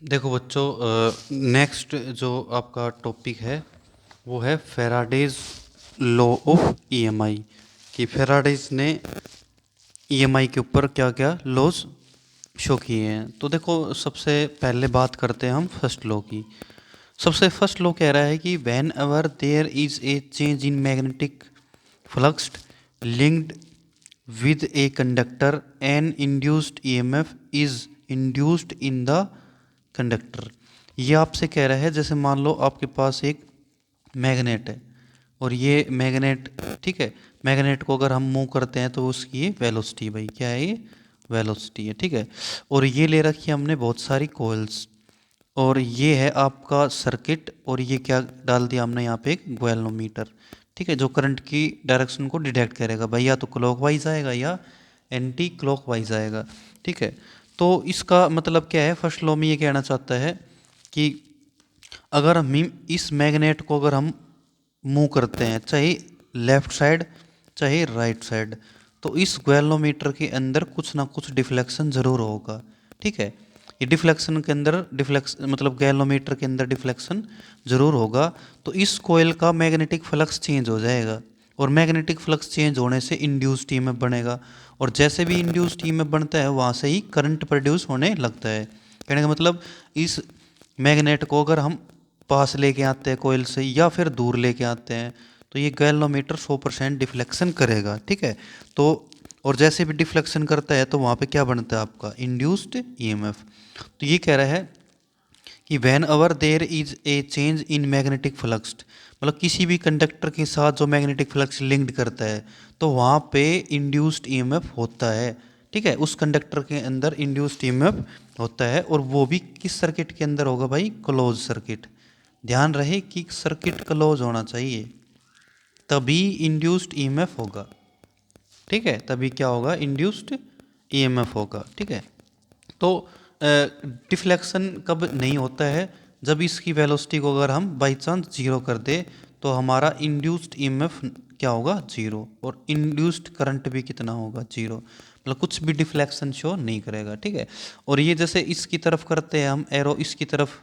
देखो बच्चों, नेक्स्ट जो आपका टॉपिक है वो है फेराडेज लॉ ऑफ ईएमआई। कि फेराडेज ने ईएमआई के ऊपर क्या क्या लॉज शो किए हैं। तो देखो, सबसे पहले बात करते हैं हम फर्स्ट लॉ की। सबसे फर्स्ट लॉ कह रहा है कि whenever there is a change in magnetic flux linked with a conductor an induced EMF is induced in the conductor। ये आपसे कह रहा है, जैसे मान लो आपके पास एक मैग्नेट है और ये मैग्नेट, ठीक है, मैग्नेट को अगर हम मूव करते हैं तो उसकी ये वेलोसिटी, भाई क्या है, ये वेलोसिटी है, ठीक है। और ये ले रखी है हमने बहुत सारी कोयल्स, और ये है आपका सर्किट, और ये क्या डाल दिया हमने यहाँ पे, एक गैल्वेनोमीटर, ठीक है, जो करंट की डायरेक्शन को डिटेक्ट करेगा भाई, या तो क्लॉकवाइज आएगा या एंटी क्लॉकवाइज आएगा, ठीक है। तो इसका मतलब क्या है, फर्स्ट लॉ में ये कहना चाहता है कि अगर हम इस मैग्नेट को अगर हम मूव करते हैं, चाहे लेफ्ट साइड चाहे राइट साइड, तो इस गैल्वेनोमीटर के अंदर कुछ ना कुछ डिफ्लेक्शन ज़रूर होगा, ठीक है। ये डिफ्लेक्शन के अंदर मतलब गैल्वेनोमीटर के अंदर डिफ्लेक्शन ज़रूर होगा। तो इस कोयल का मैग्नेटिक फ्लक्स चेंज हो जाएगा, और मैग्नेटिक फ्लक्स चेंज होने से इंड्यूस्ड ईएमएफ बनेगा, और जैसे भी इंड्यूस्ड ईएमएफ बनता है वहाँ से ही करंट प्रोड्यूस होने लगता है। कहने का मतलब, इस मैग्नेट को अगर हम पास लेके आते हैं कोयल से या फिर दूर लेके आते हैं, तो ये गैल्वेनोमीटर 100% डिफ्लेक्शन करेगा, ठीक है। तो और जैसे भी डिफ्लेक्शन करता है तो वहाँ पे क्या बनता है, आपका इंड्यूस्ड ईएमएफ। तो ये कह रहा है कि whenever there is a change in magnetic flux, मतलब किसी भी कंडक्टर के साथ जो मैग्नेटिक फ्लक्स लिंक्ड करता है तो वहाँ पे इंड्यूस्ड ईएमएफ होता है, ठीक है। उस कंडक्टर के अंदर इंड्यूस्ड ईएमएफ होता है, और वो भी किस सर्किट के अंदर होगा भाई, क्लोज सर्किट। ध्यान रहे कि सर्किट क्लोज होना चाहिए, तभी इंड्यूस्ड ईएमएफ होगा, ठीक है, तभी क्या होगा, इंड्यूस्ड ईएमएफ होगा, ठीक है। तो डिफ्लेक्शन कब नहीं होता है, जब इसकी वेलोसिटी को अगर हम बाई चांस जीरो कर दे, तो हमारा इंड्यूस्ड ईएमएफ क्या होगा, जीरो, और इंड्यूस्ड करंट भी कितना होगा, जीरो, मतलब कुछ भी डिफ्लेक्शन शो नहीं करेगा, ठीक है। और ये जैसे इसकी तरफ करते हैं हम एरो, इसकी तरफ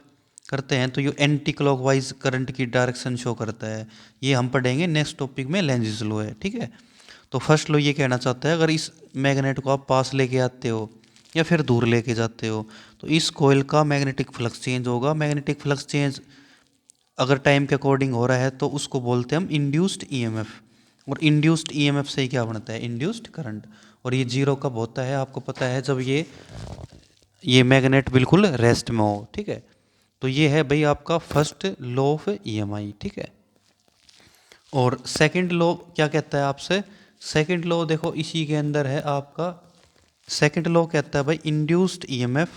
करते हैं तो ये एंटी क्लॉकवाइज करंट की डायरेक्शन शो करता है। ये हम पढ़ेंगे नेक्स्ट टॉपिक में, लेंजिस लॉ है, ठीक है। तो फर्स्ट लॉ ये कहना चाहता है, अगर इस मैग्नेट को आप पास लेके आते हो या फिर दूर लेके जाते हो, तो इस कोयल का मैग्नेटिक फ्लक्स चेंज होगा। मैग्नेटिक फ्लक्स चेंज अगर टाइम के अकॉर्डिंग हो रहा है तो उसको बोलते हैं हम इंड्यूस्ड ईएमएफ, और इंड्यूस्ड ईएमएफ से ही क्या बनता है, इंड्यूस्ड करंट। और ये जीरो कब होता है, आपको पता है, जब ये मैग्नेट बिल्कुल रेस्ट में हो, ठीक है। तो ये है भाई आपका फर्स्ट लॉ ऑफ ईएमआई, ठीक है। और सेकंड लॉ क्या कहता है आपसे, सेकंड लॉ देखो इसी के अंदर है आपका। सेकंड लॉ कहता है भाई, induced EMF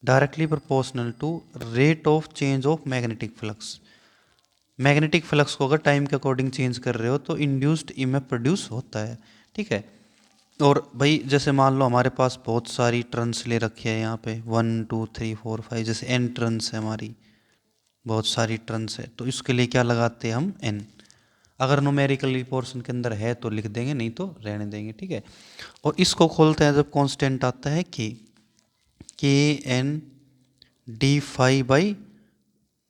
directly proportional to rate of change of magnetic flux. Magnetic flux को अगर टाइम के अकॉर्डिंग चेंज कर रहे हो तो इंड्यूस्ड ईएमएफ प्रोड्यूस होता है, ठीक है। और भाई जैसे मान लो हमारे पास बहुत सारी टर्न्स ले रखी है यहाँ पे, 1 2 3 4 5, जैसे एन टर्न्स है हमारी, बहुत सारी टर्न्स है, तो इसके लिए क्या लगाते हैं हम, एन। अगर न्यूमेरिकली पोर्शन के अंदर है तो लिख देंगे, नहीं तो रहने देंगे, ठीक है। और इसको खोलते हैं जब कांस्टेंट आता है के N d phi by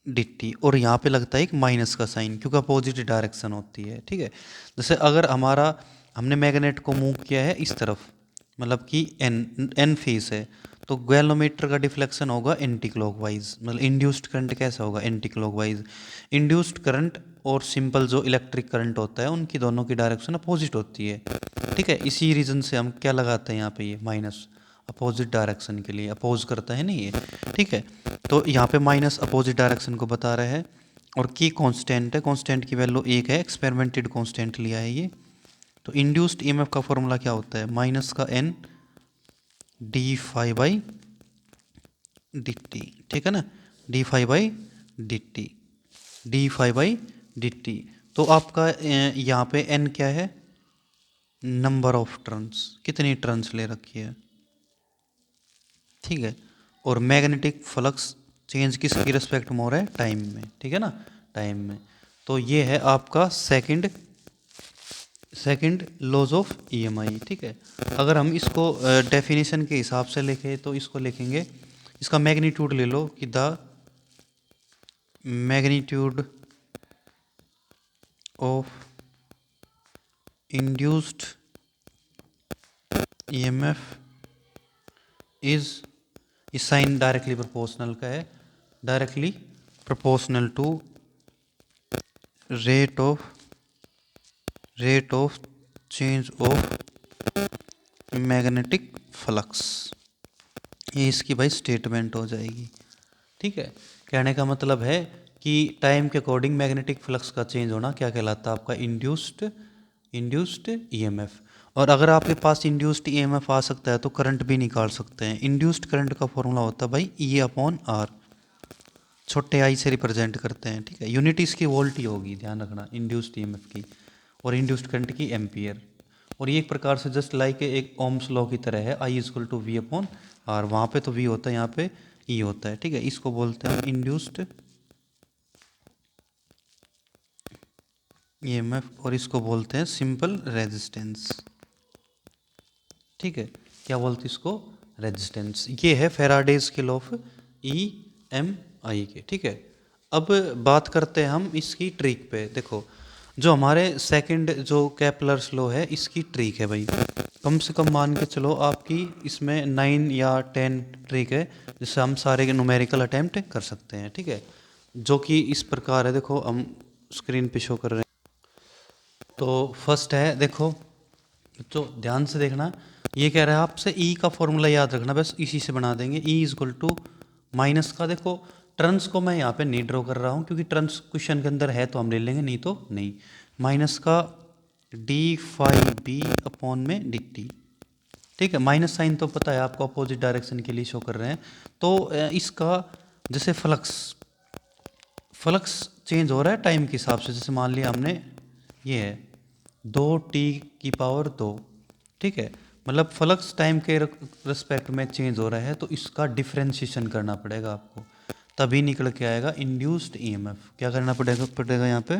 d t, और यहाँ पे लगता है एक माइनस का साइन, क्योंकि अपोजिट डायरेक्शन होती है, ठीक है। जैसे अगर हमने मैग्नेट को मूव किया है इस तरफ, मतलब कि एन एन फेस है, तो गैल्वेनोमीटर का डिफ्लेक्शन होगा एंटी क्लॉकवाइज, मतलब इंड्यूस्ड करंट कैसा होगा, एंटी क्लॉकवाइज। इंड्यूस्ड करंट और सिंपल जो इलेक्ट्रिक करंट होता है उनकी दोनों की डायरेक्शन अपोजिट होती है, ठीक है। इसी रीज़न से हम क्या लगाते हैं यहाँ पे, ये माइनस, अपोजिट डायरेक्शन के लिए, अपोज करता है नहीं ये, ठीक है। तो यहाँ पे माइनस अपोजिट डायरेक्शन को बता रहा है। और की कांस्टेंट है, कांस्टेंट की वैल्यू 1 है, एक्सपेरिमेंटेड कांस्टेंट लिया है ये। तो इंड्यूस्ड ईएमएफ का फॉर्मूला क्या होता है, माइनस का N d phi by d t, ठीक है ना, d phi by d t, d phi by d t. तो आपका यहाँ पे एन क्या है, नंबर ऑफ टर्न्स, कितनी टर्न्स ले रखी है, ठीक है। और मैग्नेटिक फ्लक्स चेंज किसकी रिस्पेक्ट में हो रहा है, टाइम में, ठीक है ना, टाइम में। तो ये है आपका सेकंड लॉज ऑफ ईएमआई, ठीक है। अगर हम इसको डेफिनेशन के हिसाब से लिखें तो इसको लिखेंगे इसका मैग्नीट्यूड ले लो कि the magnitude of induced EMF is sign directly proportional का है, directly proportional to rate of change of magnetic flux. ये इसकी भाई स्टेटमेंट हो जाएगी। ठीक है, कहने का मतलब है कि टाइम के अकॉर्डिंग मैग्नेटिक फ्लक्स का चेंज होना क्या कहलाता है, आपका इंड्यूस्ड ईएमएफ। और अगर आपके पास इंड्यूस्ड ईएमएफ आ सकता है तो करंट भी निकाल सकते हैं। इंड्यूस्ड करंट का फॉर्मूला होता है भाई E/R, छोटे आई से रिप्रेजेंट करते हैं। ठीक है, यूनिट इसकी वोल्ट ही होगी, ध्यान रखना, इंड्यूस्ड ईएमएफ की, और इंड्यूस्ड करंट की एम्पियर। और ये एक प्रकार से जस्ट लाइक एक ओम्स लॉ की तरह है, I = V/R। वहाँ पे तो V होता है, यहाँ पे E होता है। ठीक है, इसको बोलते हैं इंड्यूस्ड ईएमएफ और इसको बोलते हैं सिंपल रेजिस्टेंस। ठीक है, क्या बोलते हैं इसको, रेजिस्टेंस। ये है फैराडेज के लॉ ऑफ EMI के। ठीक है, अब बात करते हैं हम इसकी ट्रिक पे। देखो, जो हमारे सेकंड जो केपलर्स लॉ है, इसकी ट्रिक है भाई, कम से कम मान के चलो आपकी इसमें 9 या 10 ट्रिक है, जिससे हम सारे के न्यूमेरिकल अटेम्प्ट कर सकते हैं। ठीक है, जो कि इस प्रकार है, देखो हम स्क्रीन पे शो कर रहे हैं। तो फर्स्ट है, देखो तो ध्यान से देखना, ये कह रहा है आपसे ई का फॉर्मूला याद रखना, बस इसी से बना देंगे। E = माइनस का, देखो टर्न्स को मैं यहाँ पे नहीं ड्रॉ कर रहा हूँ क्योंकि टर्न्स क्वेश्चन के अंदर है तो हम ले लेंगे, नहीं तो नहीं। माइनस का d∅B/dt। ठीक है, माइनस साइन तो पता है आपको, अपोजिट डायरेक्शन के लिए शो कर रहे हैं। तो इसका जैसे फ्लक्स चेंज हो रहा है टाइम के हिसाब से, जैसे मान लिया हमने ये है 2t⁻²। ठीक है, मतलब फ्लक्स टाइम के रिस्पेक्ट में चेंज हो रहा है, तो इसका डिफ्रेंशिएशन करना पड़ेगा आपको, तभी निकल के आएगा इंड्यूस्ड ईएमएफ। क्या करना पड़ेगा यहाँ पे,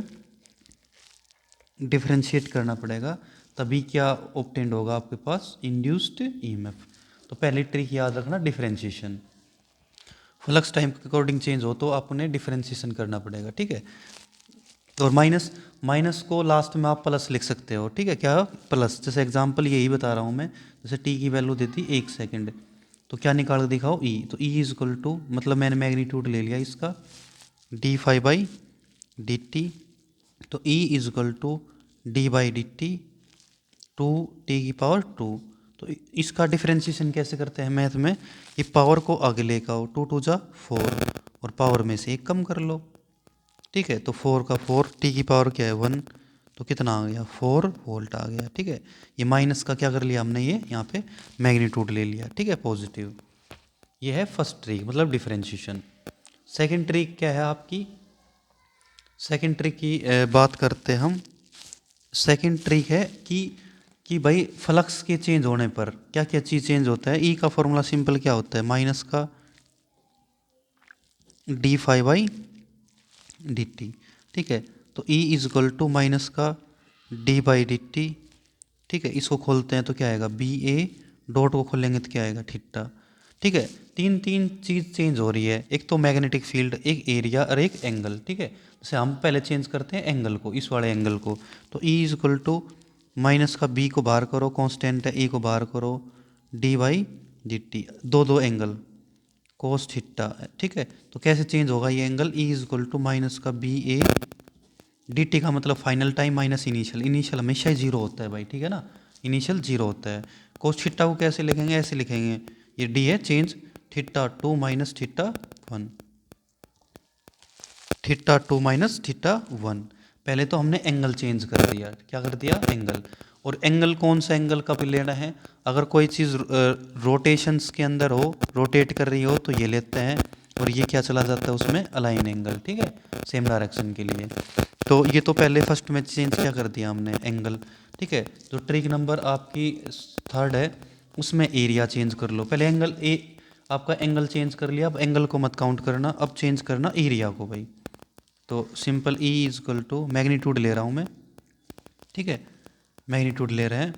डिफ्रेंशिएट करना पड़ेगा, तभी क्या ऑब्टेंड होगा आपके पास, इंड्यूस्ड ईएमएफ। तो पहली ट्रिक याद रखना, डिफ्रेंशिएशन। फ्लक्स टाइम के अकॉर्डिंग चेंज हो तो आपने डिफ्रेंशिएशन करना पड़ेगा। ठीक है, और माइनस को लास्ट में आप प्लस लिख सकते हो। ठीक है, क्या प्लस, जैसे एग्जांपल यही बता रहा हूँ मैं, जैसे टी की वैल्यू देती 1 सेकंड, तो क्या निकाल के दिखाओ, ई। तो E = मतलब मैंने मैग्नीट्यूड ले लिया इसका d∅/dt, तो E = d/dt 2t⁻²। तो इसका डिफ्रेंशिएशन कैसे करते हैं मैथ में, ये पावर को आगे लेकर आओ, 2 × 4 और पावर में से 1 कम कर लो। ठीक है, तो 4 का 4, t की पावर क्या है 1, तो कितना आ गया, 4 वोल्ट आ गया। ठीक है, ये माइनस का क्या कर लिया हमने, ये यहाँ पे मैग्नीट्यूड ले लिया। ठीक है, पॉजिटिव। ये है फर्स्ट ट्रिक, मतलब डिफरेंशिएशन। सेकंड ट्रिक क्या है आपकी, सेकंड ट्रिक की बात करते हैं हम। सेकंड ट्रिक है कि भाई फ्लक्स के चेंज होने पर क्या क्या चीज़ चेंज होता है। ई का फॉर्मूला सिंपल क्या होता है, माइनस का d∅/dt। ठीक है, तो E = माइनस का d/dt। ठीक है, इसको खोलते हैं तो क्या आएगा, BA, डॉट को खोलेंगे तो क्या आएगा, थीटा। ठीक है, तीन चीज़ चेंज हो रही है, एक तो मैग्नेटिक फील्ड, एक एरिया और एक एंगल। ठीक है, जैसे हम पहले चेंज करते हैं एंगल को, इस वाले एंगल को, तो E = माइनस का B को बाहर करो, कांस्टेंट है, A को बाहर करो, d/dt, दो एंगल कोस थीटा। ठीक है, तो कैसे चेंज होगा ये एंगल, E = माइनस का BA, dt का मतलब फाइनल टाइम माइनस इनिशियल हमेशा ही जीरो होता है भाई। ठीक है ना, इनिशियल जीरो होता है। कोस थीटा को कैसे लिखेंगे, ऐसे लिखेंगे, ये डी है चेंज, θ2 - θ1, θ2 - θ1। पहले तो हमने एंगल चेंज कर दिया, क्या कर दिया, एंगल। और एंगल कौन सा एंगल कब लेना है, अगर कोई चीज़ रोटेशंस के अंदर हो, रोटेट कर रही हो, तो ये लेते हैं, और ये क्या चला जाता है उसमें, अलाइन एंगल। ठीक है, सेम डायरेक्शन के लिए। तो ये तो पहले फर्स्ट में चेंज क्या कर दिया हमने, एंगल। ठीक है, तो ट्रिक नंबर आपकी थर्ड है, उसमें एरिया चेंज कर लो। पहले एंगल आपका एंगल चेंज कर लिया, अब एंगल को मत काउंट करना, अब चेंज करना एरिया को भाई। तो सिंपल E = मैग्नीट्यूड ले रहा हूँ मैं। ठीक है, मैग्नीट्यूड ले रहे हैं,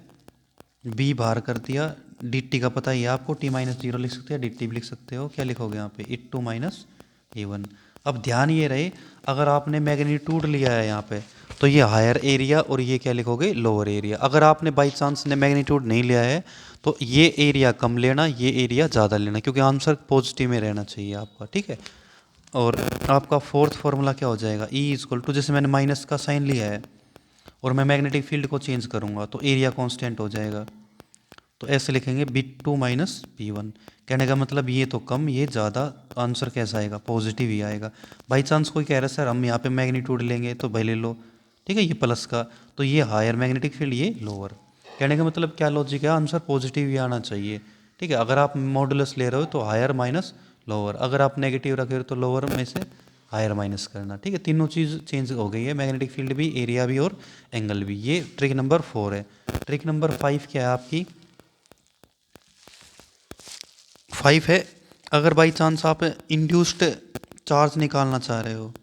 B बाहर कर दिया, डी टी का पता ही है आपको, टी माइनस जीरो लिख सकते हैं, डी टी भी लिख सकते हो। क्या लिखोगे यहाँ पे, ई टू माइनस ए वन। अब ध्यान ये रहे, अगर आपने मैग्नीट्यूड लिया है यहाँ पे तो ये हायर एरिया और ये क्या लिखोगे, लोअर एरिया। अगर आपने बाई चांस ने मैग्नीट्यूड नहीं लिया है तो ये एरिया कम लेना, ये एरिया ज़्यादा लेना, क्योंकि आंसर पॉजिटिव में रहना चाहिए आपका, ठीक है। और आपका फोर्थ फार्मूला क्या हो जाएगा, ई इजक्वल टू, जैसे मैंने माइनस का साइन लिया है और मैं मैग्नेटिक फील्ड को चेंज करूँगा तो एरिया कांस्टेंट हो जाएगा, तो ऐसे लिखेंगे B two minus B one. कहने का मतलब ये तो कम, ये ज़्यादा, आंसर कैसा आएगा, पॉजिटिव ही आएगा। बाई चांस कोई कह रहा है सर हम यहाँ पे मैग्नीट्यूड लेंगे तो भाई ले लो, ठीक है, ये प्लस का, तो ये हायर मैग्नेटिक फील्ड, ये लोअर। कहने का मतलब क्या लॉजिक है, आंसर पॉजिटिव ही आना चाहिए, ठीक है। अगर आप मॉडुलस ले रहे हो तो हायर माइनस लोअर, अगर आप नेगेटिव रख रहे हो तो लोअर में से हायर माइनस करना, ठीक है। तीनों चीज़ चेंज हो गई है, मैग्नेटिक फील्ड भी, एरिया भी और एंगल भी। ये ट्रिक नंबर 4 है। ट्रिक नंबर 5 क्या है आपकी, 5 है, अगर बाई चांस आप इंड्यूस्ड चार्ज निकालना चाह रहे हो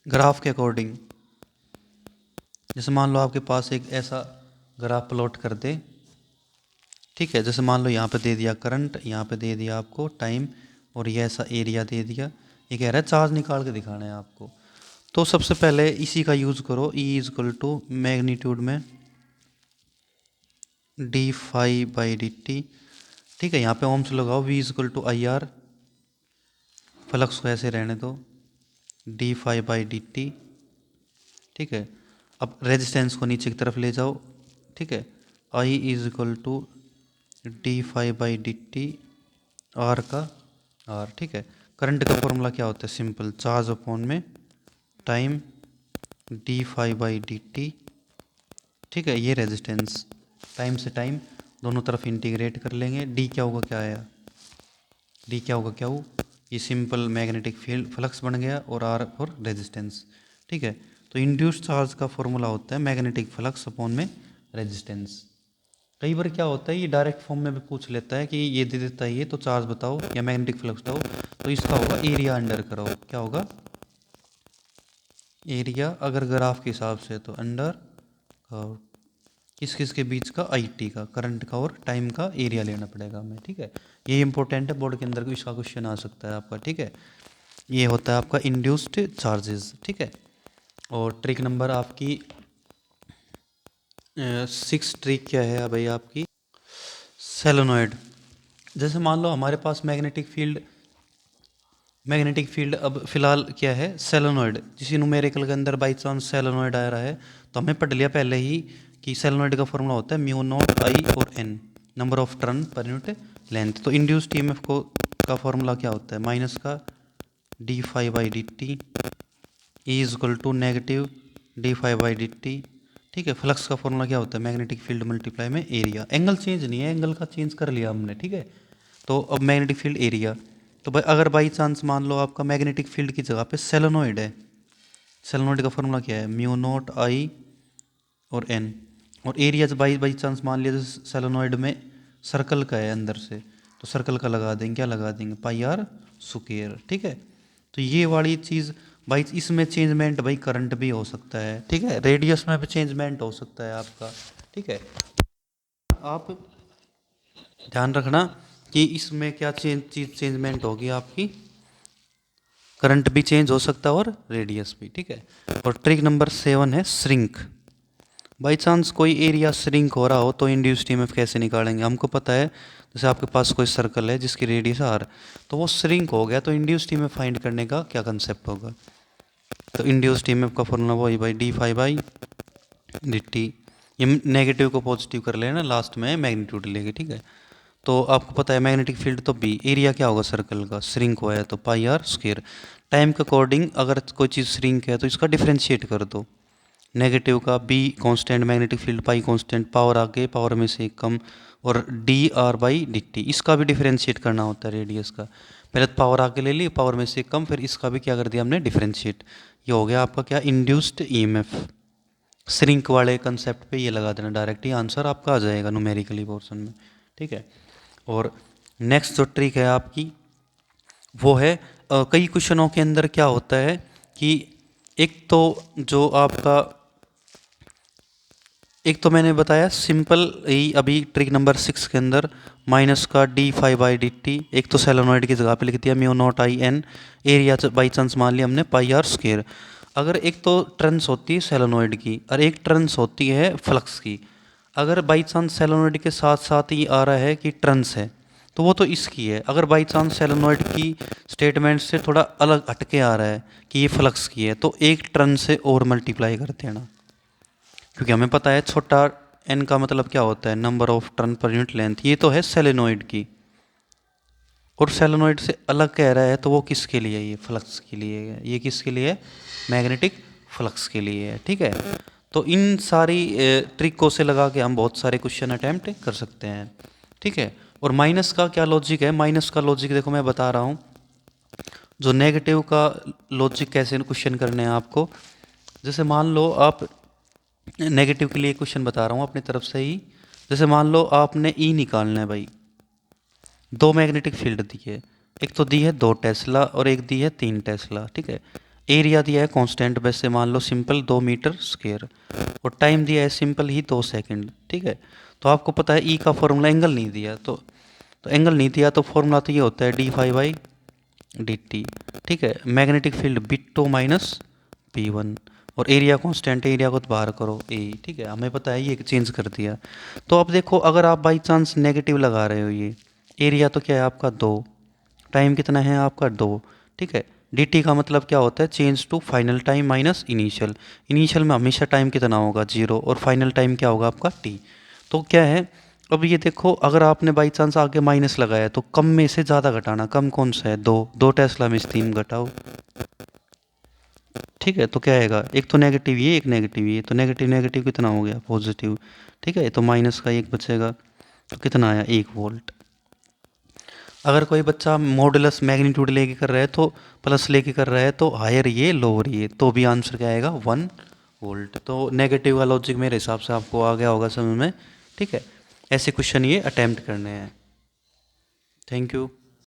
ग्राफ के अकॉर्डिंग, जैसे मान लो आपके पास एक ऐसा ग्राफ प्लॉट कर दे, ठीक है, जैसे मान लो यहाँ पे दे दिया करंट, यहाँ पे दे दिया आपको टाइम, और ये ऐसा एरिया दे दिया, ये कह रहा है चार्ज निकाल के दिखाना है आपको। तो सबसे पहले इसी का यूज़ करो, E is equal to magnitude में d phi by d t, ठीक है। यहाँ पे ओम्स लगाओ, V is equal to I R, flux को ऐसे रहने दो, d phi by d t, ठीक है। अब रेजिस्टेंस को नीचे की तरफ ले जाओ, ठीक है, I is equal to d phi by d t, R का आर, ठीक है। करंट का फॉर्मूला क्या होता है, सिंपल, चार्ज अपॉन में time, d phi by d t, ठीक है। ये रेजिस्टेंस, टाइम से टाइम दोनों तरफ इंटीग्रेट कर लेंगे, डी क्या होगा, क्या आया, डी क्या होगा, क्या हो, ये सिंपल मैग्नेटिक फील्ड फ्लक्स बन गया, और आर फॉर रेजिस्टेंस, ठीक है। तो इंड्यूस्ड चार्ज का फॉर्मूला होता है मैग्नेटिक फ्लक्स अपॉन में रेजिस्टेंस। कई बार क्या होता है, ये डायरेक्ट फॉर्म में भी पूछ लेता है कि ये दे देता है ये, तो चार्ज बताओ या मैग्नेटिक फ्लक्स बताओ, तो इसका होगा एरिया अंडर करो, क्या होगा, एरिया, अगर ग्राफ के हिसाब से तो अंडर कर्व, किस किस के बीच का, आई टी का, करंट का और टाइम का एरिया लेना पड़ेगा हमें, ठीक है। ये इंपॉर्टेंट है, बोर्ड के अंदर इसका क्वेश्चन आ सकता है आपका, ठीक है। ये होता है आपका इंड्यूस्ड चार्जेस, ठीक है। और ट्रिक नंबर आपकी 6 ट्रिक क्या है भाई आपकी, सेलेनॉइड। जैसे मान लो हमारे पास मैग्नेटिक फील्ड अब फिलहाल क्या है, सेलेनॉइड, जिस न्यूमेरिकल के अंदर बाई चांस सेलेनॉइड आ रहा है तो हमने पढ़ लिया पहले ही कि सेलेनॉइड का फॉर्मूला होता है म्यू नॉट आई और N, number of turn per unit length. तो इंड्यूस्ड ईएमएफ को का फॉर्मूला क्या होता है, माइनस का d phi by d t is equal to negative d phi by d t, ठीक है। फ्लक्स का फॉर्मूला क्या होता है, मैग्नेटिक फील्ड मल्टीप्लाई में एरिया, एंगल चेंज नहीं है, एंगल का चेंज कर लिया हमने, ठीक है। तो अब मैग्नेटिक फील्ड एरिया, तो भाई अगर बाई चांस मान लो आपका मैग्नेटिक फील्ड की जगह पे सेलेनॉइड है, सेलेनॉइड का फॉर्मूला क्या है, म्यू नॉट आई और एन, और एरिया बाई चांस मान लिया जैसे सेलेनॉइड में सर्कल का है अंदर से, तो सर्कल का लगा देंगे, क्या लगा देंगे, पाई आर स्क्वायर, ठीक है। तो ये वाली चीज़ भाई, इसमें चेंजमेंट भाई करंट भी हो सकता है, ठीक है, रेडियस में भी चेंजमेंट हो सकता है आपका, ठीक है। आप ध्यान रखना कि इसमें क्या चीज़ चेंजमेंट होगी आपकी, करंट भी चेंज हो सकता है और रेडियस भी, ठीक है। और ट्रिक नंबर 7 है श्रिंक। बाई चांस कोई एरिया श्रिंक हो रहा हो तो इंड्यूस्ड ईएमएफ कैसे निकालेंगे, हमको पता है, जैसे आपके पास कोई सर्कल है जिसकी रेडियस आर, तो वो श्रिंक हो गया, तो इंड्यूस्ड ईएमएफ फाइंड करने का क्या कंसेप्ट होगा, तो इंड्यूस्ड ईएमएफ का फॉर्मूला वही भाई D phi by d T, ये नेगेटिव को पॉजिटिव कर लेना, लास्ट में मैग्नीट्यूड लेंगे, ठीक है। तो आपको पता है मैग्नेटिक फील्ड तो बी, एरिया क्या होगा सर्कल का, श्रिंक हुआ है तो पाई आर स्क्वायर। टाइम के अकॉर्डिंग अगर कोई चीज़ श्रिंक है तो इसका डिफ्रेंशिएट कर दो, नेगेटिव का be constant, magnetic field pi constant, power आगे पावर में से कम, और D R by d T, इसका भी डिफ्रेंशिएट करना होता है रेडियस का, पहले तो पावर आगे ले ली, पावर में से कम, फिर इसका भी क्या कर दिया हमने, डिफ्रेंशिएट। ये हो गया आपका क्या, इंड्यूस्ड ईएमएफ। श्रिंक वाले कंसेप्ट पे ये लगा देना, डायरेक्ट ही आंसर आपका आ जाएगा न्यूमेरिकली पोर्शन में, ठीक है। और नेक्स्ट जो ट्रिक है आपकी वो है, कई क्वेश्चनों के अंदर क्या होता है कि एक तो जो आपका एक तो मैंने बताया सिंपल ही अभी ट्रिक नंबर 6 के अंदर माइनस का d5/dt, एक तो सोलेनॉइड की जगह पे लिख दिया mu naught I N, area by chance मान लिया हमने पाई आर स्क्वायर। अगर एक तो टर्न्स होती है सोलेनॉइड की और एक टर्न्स होती है फ्लक्स की, अगर बाई चांस सोलेनॉइड के साथ साथ ही आ रहा है कि टर्न्स है तो वो तो इसकी है। अगर बाई चांस सोलेनॉइड की स्टेटमेंट से थोड़ा अलग हटके आ रहा है कि ये फ्लक्स की है तो एक टर्न से और मल्टीप्लाई कर देना, क्योंकि हमें पता है छोटा एन का मतलब क्या होता है, number of turn per unit length. ये तो है सोलेनॉइड की, और सोलेनॉइड से अलग कह रहा है तो वो किसके लिए है, ये फ्लक्स के लिए है। ये किसके लिए है, मैग्नेटिक फ्लक्स के लिए है। ठीक है, तो इन सारी ट्रिकों से लगा के हम बहुत सारे क्वेश्चन अटैम्प्ट कर सकते हैं। ठीक है, और माइनस का क्या लॉजिक है, माइनस का लॉजिक देखो मैं बता रहा हूँ। जो नेगेटिव का लॉजिक कैसे क्वेश्चन करने हैं आपको, जैसे मान लो आप नेगेटिव के लिए क्वेश्चन बता रहा हूँ अपनी तरफ से ही। जैसे मान लो आपने ई निकालना है भाई, दो मैग्नेटिक फील्ड दी है, एक तो दी है 2 टेस्ला और एक दी है 3 टेस्ला। ठीक है, एरिया दिया है कांस्टेंट वैसे मान लो सिंपल 2 मीटर स्क्वायर, और टाइम दिया है सिंपल ही 2 सेकंड। ठीक है, तो आपको पता है ई का फॉर्मूला, एंगल नहीं दिया तो एंगल नहीं दिया तो फॉर्मूला तो ये होता है d5/dt। ठीक है, magnetic field b2 minus p1, और एरिया कांस्टेंट, एरिया को तो बाहर करो ए। ठीक है, हमें पता है ये चेंज कर दिया। तो अब देखो अगर आप बाई चांस नेगेटिव लगा रहे हो, ये एरिया तो क्या है आपका 2, टाइम कितना है आपका 2। ठीक है, dt का मतलब क्या होता है, change to final time minus initial. Initial में हमेशा टाइम कितना होगा 0, और फाइनल टाइम क्या होगा आपका t। तो क्या है, अब ये देखो अगर आपने बाई चांस आगे माइनस लगाया तो कम में से ज़्यादा घटाना, कम कौन सा है, 2 टेस्ला में से 3 घटाओ। ठीक है, तो क्या आएगा, एक तो नेगेटिव ये एक नेगेटिव ये, तो नेगेटिव नेगेटिव कितना हो गया पॉजिटिव। ठीक है, तो माइनस का एक बचेगा, तो कितना आया 1 वोल्ट। अगर कोई बच्चा मॉडुलस मैग्नीट्यूड लेके कर रहा है तो प्लस लेके कर रहा है तो हायर ये लोअर ये, तो भी आंसर क्या आएगा 1 वोल्ट। तो नेगेटिव का लॉजिक मेरे हिसाब से आपको आ गया होगा समझ में। ठीक है, ऐसे क्वेश्चन ये अटेम्प्ट करने हैं। Thank you.